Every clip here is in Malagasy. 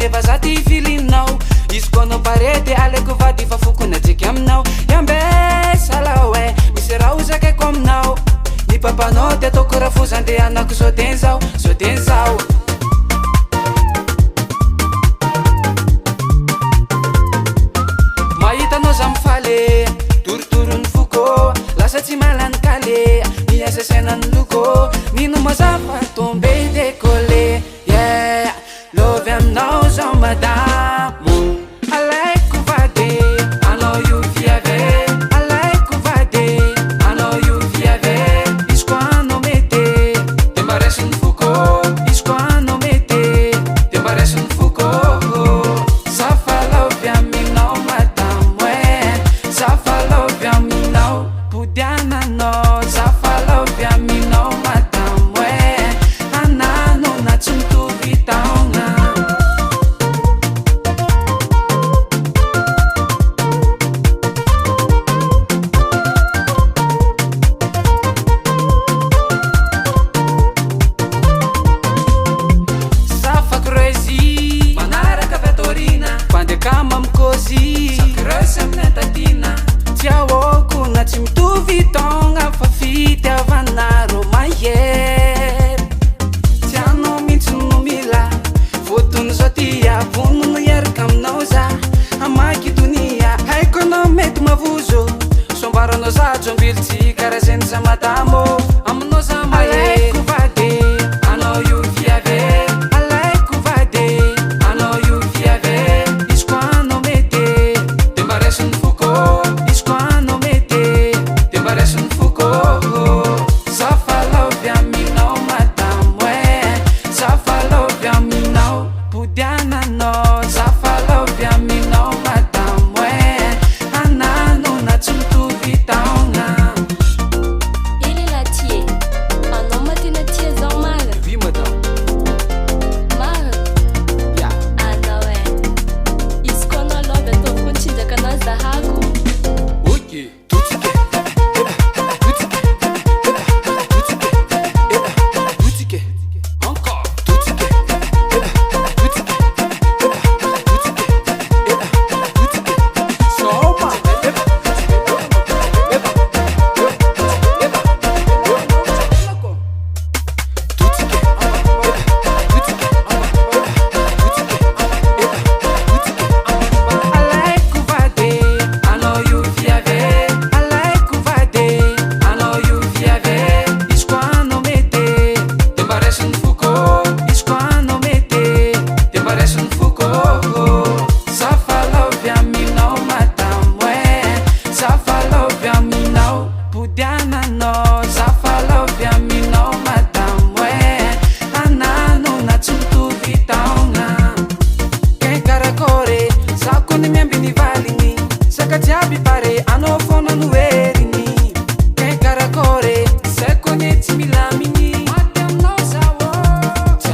nefa za ty filinao izy koa anao parety aleko vady fa fokony ajeky aminao iambesala oe misy raha ozakaiko aminao ny papanao de ataoko raha fo zandehanako zao den zao mahitanao za mifaly dorodoron'ny foko lasa tsy malany kale miasa sainany loko nino mazafa tombe décollé yeah lovy aminao zao madamo alaiko vady anao io viave alaiko vady anao io viave izy koa anao mety de mba raisin'ny foko izy koa anao mety de mba raisin'ny foko zafa lovy aminao madamo e zafa lovy aminao podiananao zafa lovy aminao madamo e anano na tsy mitovy taogna kama mkozi sakrasa mnatatina tiawoko na tsy mitovy taogna fa fitiavanaro mahery tianao mihitsy no mila fotony zao tia vonono iaraka aminao za amaky donia haiko anao mety mavozo sombaranao za jombily tsy karaha zeny za madamo aminao za mahery alaiko vady anao io viave alaiko vady anao io viave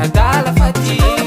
Adala fatigue